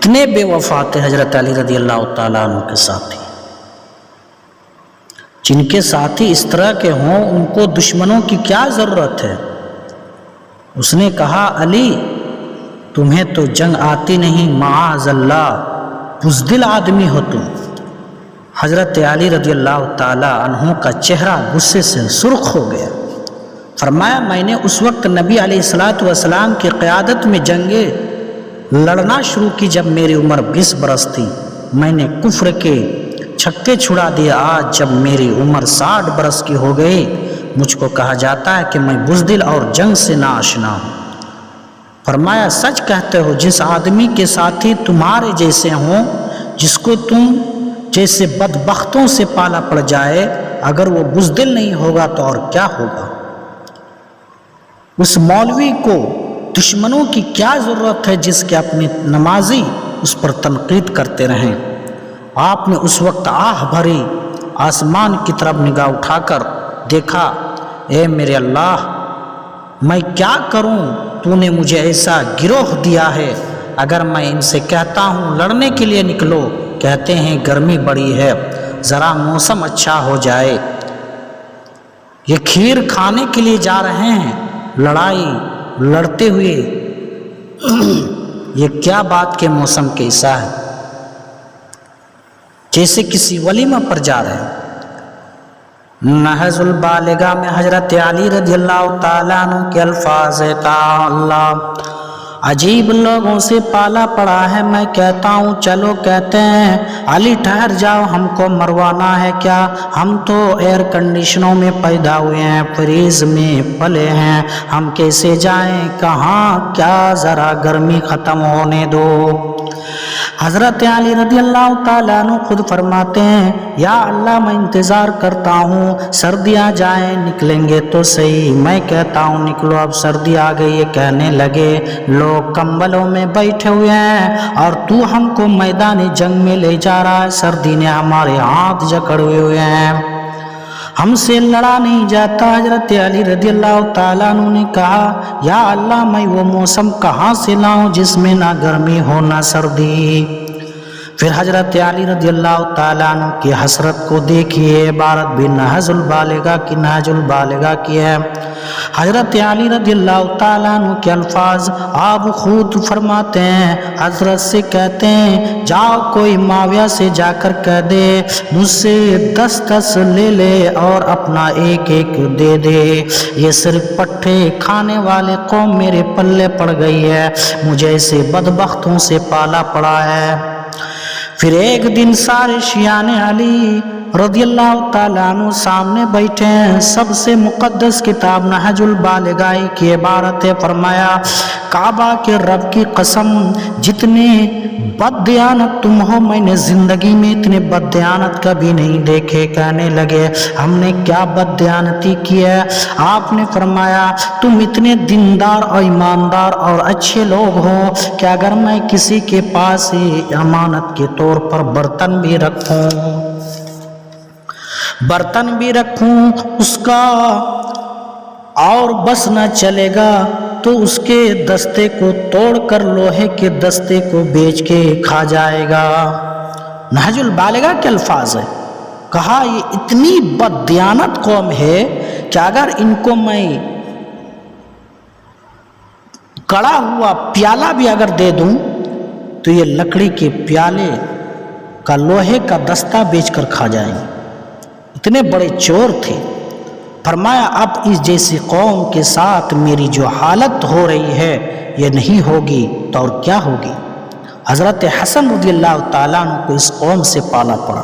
کتنے بے وفا تھے حضرت علی رضی اللہ تعالیٰ عنہ کے ساتھی. جن کے ساتھی اس طرح کے ہوں ان کو دشمنوں کی کیا ضرورت ہے. اس نے کہا علی تمہیں تو جنگ آتی نہیں، معاذ اللہ، بزدل آدمی ہو تم. حضرت علی رضی اللہ تعالیٰ عنہ کا چہرہ غصے سے سرخ ہو گیا. فرمایا میں نے اس وقت نبی علیہ الصلاۃ والسلام کی قیادت میں جنگیں لڑنا شروع کی جب میری عمر 20 برس تھی. میں نے کفر کے چھکے چھڑا دیے. آج جب میری عمر 60 برس کی ہو گئی مجھ کو کہا جاتا ہے کہ میں بزدل اور جنگ سے ناآشنا ہوں. فرمایا سچ کہتے ہو، جس آدمی کے ساتھی تمہارے جیسے ہوں، جس کو تم جیسے بدبختوں سے پالا پڑ جائے، اگر وہ بزدل نہیں ہوگا تو اور کیا ہوگا. اس مولوی کو دشمنوں کی کیا ضرورت ہے جس کے اپنے نمازی اس پر تنقید کرتے رہیں. آپ نے اس وقت آہ بھری آسمان کی طرف نگاہ اٹھا کر دیکھا، اے میرے اللہ میں کیا کروں، تو نے مجھے ایسا گروہ دیا ہے. اگر میں ان سے کہتا ہوں لڑنے کے لیے نکلو، کہتے ہیں گرمی بڑی ہے، ذرا موسم اچھا ہو جائے. یہ کھیر کھانے کے لیے جا رہے ہیں، لڑائی لڑتے ہوئے یہ کیا بات کے موسم کیسا ہے، جیسے کسی ولیمہ پر جا رہے ہیں. نہج البالغہ میں حضرت علی رضی اللہ تعالیٰ عنہ کے الفاظ ہے، اللہ عجیب لوگوں سے پالا پڑا ہے. میں کہتا ہوں چلو، کہتے ہیں علی ٹھہر جاؤ، ہم کو مروانا ہے کیا؟ ہم تو ایئر کنڈیشنوں میں پیدا ہوئے ہیں، فریز میں پلے ہیں، ہم کیسے جائیں کہاں؟ کیا ذرا گرمی ختم ہونے دو. حضرت علی رضی اللہ تعالیٰ عنہ خود فرماتے ہیں یا اللہ میں انتظار کرتا ہوں سردی آ جائیں، نکلیں گے تو صحیح. میں کہتا ہوں نکلو، اب سردی آ گئی. یہ کہنے لگے لوگ کمبلوں میں بیٹھے ہوئے ہیں اور تو ہم کو میدان جنگ میں لے جا رہا ہے. سردی نے ہمارے ہاتھ جکڑے ہوئے ہیں، ہم سے لڑا نہیں جاتا. حضرت علی رضی اللہ تعالیٰ عنہ نے کہا یا اللہ میں وہ موسم کہاں سے لاؤں جس میں نہ گرمی ہو نہ سردی. پھر حضرت علی رضی اللہ تعالیٰ عنہ کی حسرت کو دیکھیے. عبارت بھی نہج البالغہ کی ہے. حضرت علی رضی اللہ تعالیٰ عنہ کے الفاظ آپ خود فرماتے ہیں، حضرت سے کہتے ہیں جاؤ کوئی معاویہ سے جا کر کہہ دے مجھ سے 10 لے لے اور اپنا ایک دے دے. یہ صرف پٹھے کھانے والے قوم میرے پلے پڑ گئی ہے، مجھے ایسے بدبختوں سے پالا پڑا ہے. پھر ایک دن سارے شیعان علی رضی اللہ تعالیٰ عنہ سامنے بیٹھے ہیں. سب سے مقدس کتاب نہج البالغہ کی عبارت ہے. فرمایا کعبہ کے رب کی قسم جتنے بد دیانت تم ہو میں نے زندگی میں اتنے بد دیانت کبھی نہیں دیکھے. کہنے لگے ہم نے کیا بد دیانتی کی ہے؟ آپ نے فرمایا تم اتنے دیندار اور ایماندار اور اچھے لوگ ہو کہ اگر میں کسی کے پاس امانت کے طور پر برتن بھی رکھوں اس کا اور بس نہ چلے گا تو اس کے دستے کو توڑ کر لوہے کے دستے کو بیچ کے کھا جائے گا. نہج البالغہ کے الفاظ ہے. کہا یہ اتنی بد دیانت قوم ہے کہ اگر ان کو میں کڑا ہوا پیالہ بھی اگر دے دوں تو یہ لکڑی کے پیالے کا لوہے کا دستہ بیچ کر کھا جائیں گے. اتنے بڑے چور تھے. فرمایا اب اس جیسی قوم کے ساتھ میری جو حالت ہو رہی ہے یہ نہیں ہوگی تو اور کیا ہوگی. حضرت حسن رضی اللہ تعالیٰ عنہ کو اس قوم سے پالا پڑا.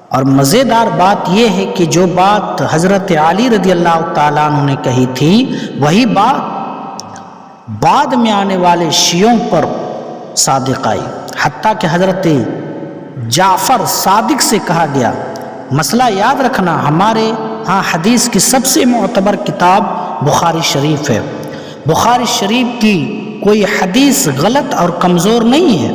اور مزیدار بات یہ ہے کہ جو بات حضرت علی رضی اللہ تعالیٰ عنہ نے کہی تھی وہی بات بعد میں آنے والے شیعوں پر صادق آئی. حتیٰ کہ حضرت جعفر صادق سے کہا گیا، مسئلہ یاد رکھنا ہمارے ہاں حدیث کی سب سے معتبر کتاب بخاری شریف ہے. بخاری شریف کی کوئی حدیث غلط اور کمزور نہیں ہے.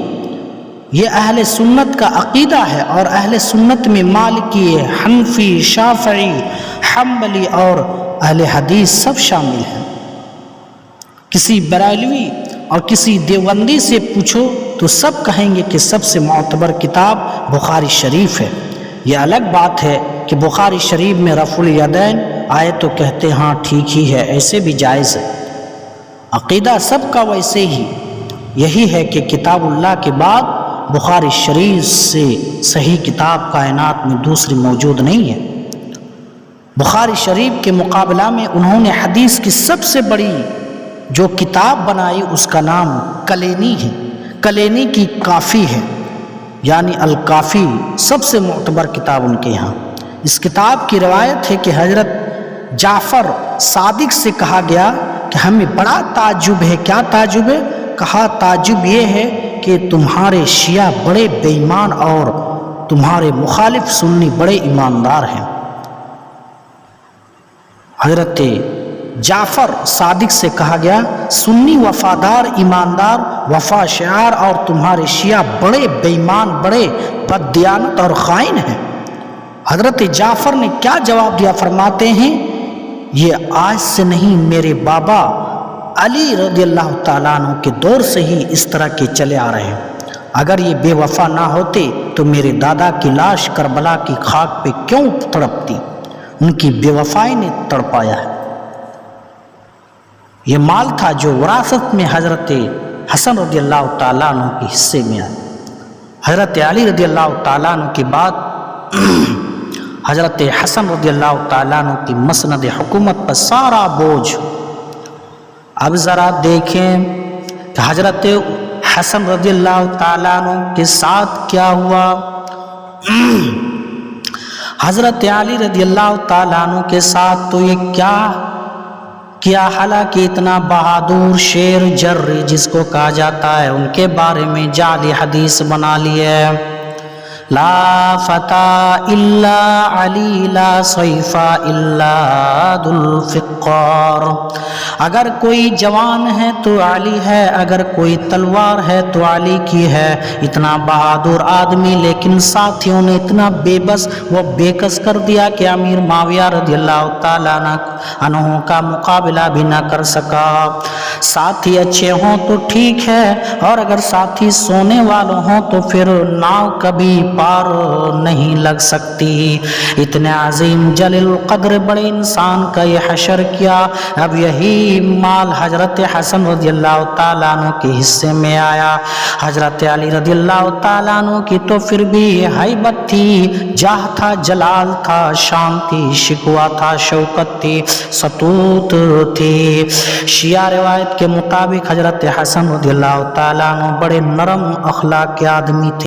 یہ اہل سنت کا عقیدہ ہے اور اہل سنت میں مالکی، حنفی، شافعی، حنبلی اور اہل حدیث سب شامل ہیں. کسی بریلوی اور کسی دیوبندی سے پوچھو تو سب کہیں گے کہ سب سے معتبر کتاب بخاری شریف ہے۔ یہ الگ بات ہے کہ بخاری شریف میں رفع الیدین آئے تو کہتے ہاں ٹھیک ہی ہے، ایسے بھی جائز ہے۔ عقیدہ سب کا ویسے ہی یہی ہے کہ کتاب اللہ کے بعد بخاری شریف سے صحیح کتاب کائنات میں دوسری موجود نہیں ہے۔ بخاری شریف کے مقابلہ میں انہوں نے حدیث کی سب سے بڑی جو کتاب بنائی اس کا نام کلینی ہے۔ کلینی کی کافی ہے، یعنی الکافی سب سے معتبر کتاب ان کے یہاں۔ اس کتاب کی روایت ہے کہ حضرت جعفر صادق سے کہا گیا کہ ہمیں بڑا تعجب ہے۔ کیا تعجب ہے؟ کہا تعجب یہ ہے کہ تمہارے شیعہ بڑے بے ایمان اور تمہارے مخالف سنی بڑے ایماندار ہیں۔ حضرت جعفر صادق سے کہا گیا سنی وفادار ایماندار وفا شعار اور تمہارے شیعہ بڑے بے ایمان بڑے بددیانت اور خائن ہیں۔ حضرت جعفر نے کیا جواب دیا؟ فرماتے ہیں یہ آج سے نہیں، میرے بابا علی رضی اللہ تعالیٰ عنہ کے دور سے ہی اس طرح کے چلے آ رہے ہیں۔ اگر یہ بے وفا نہ ہوتے تو میرے دادا کی لاش کربلا کی خاک پہ کیوں تڑپتی؟ ان کی بے وفائی نے تڑپایا ہے۔ یہ مال تھا جو وراثت میں حضرت حسن رضی اللہ تعالیٰ عنہ کے حصے میں آیا۔ حضرت علی رضی اللہ تعالیٰ عنہ کے بعد حضرت حسن رضی اللہ تعالیٰ عنہ کی مسند حکومت پر سارا بوجھ۔ اب ذرا دیکھیں کہ حضرت حسن رضی اللہ تعالیٰ عنہ کے ساتھ کیا ہوا۔ حضرت علی رضی اللہ تعالیٰ عنہ کے ساتھ تو یہ کیا حالانکہ اتنا بہادر شیر جری جس کو کہا جاتا ہے ان کے بارے میں جعلی حدیث بنا لی ہے۔ لا فتح الا علی لا سیف الا ذو الفقار، اگر کوئی جوان ہے تو علی ہے، اگر کوئی تلوار ہے تو علی کی ہے۔ اتنا بہادر آدمی لیکن ساتھیوں نے اتنا بے بس و بےکس کر دیا کہ امیر معاویہ رضی اللہ تعالیٰ عنہ کا مقابلہ بھی نہ کر سکا۔ ساتھی اچھے ہوں تو ٹھیک ہے، اور اگر ساتھی سونے والوں ہوں تو پھر ناؤ کبھی پار نہیں لگ سکتی۔ اتنے عظیم جلیل القدر بڑے انسان کا یہ حشر کیا۔ اب یہی مال حضرت حسن رضی اللہ تعالیٰ عنہ کے حصے میں آیا۔ حضرت علی رضی اللہ تعالیٰ عنہ کی تو پھر بھی ہیبت تھی، جاہ تھا، جلال تھا، شان تھی، شکوہ تھا، شوکت تھی، سطوت تھی۔ شیعہ روایت کے مطابق حضرت حسن رضی اللہ تعالیٰ عنہ بڑے نرم اخلاق کے آدمی تھے۔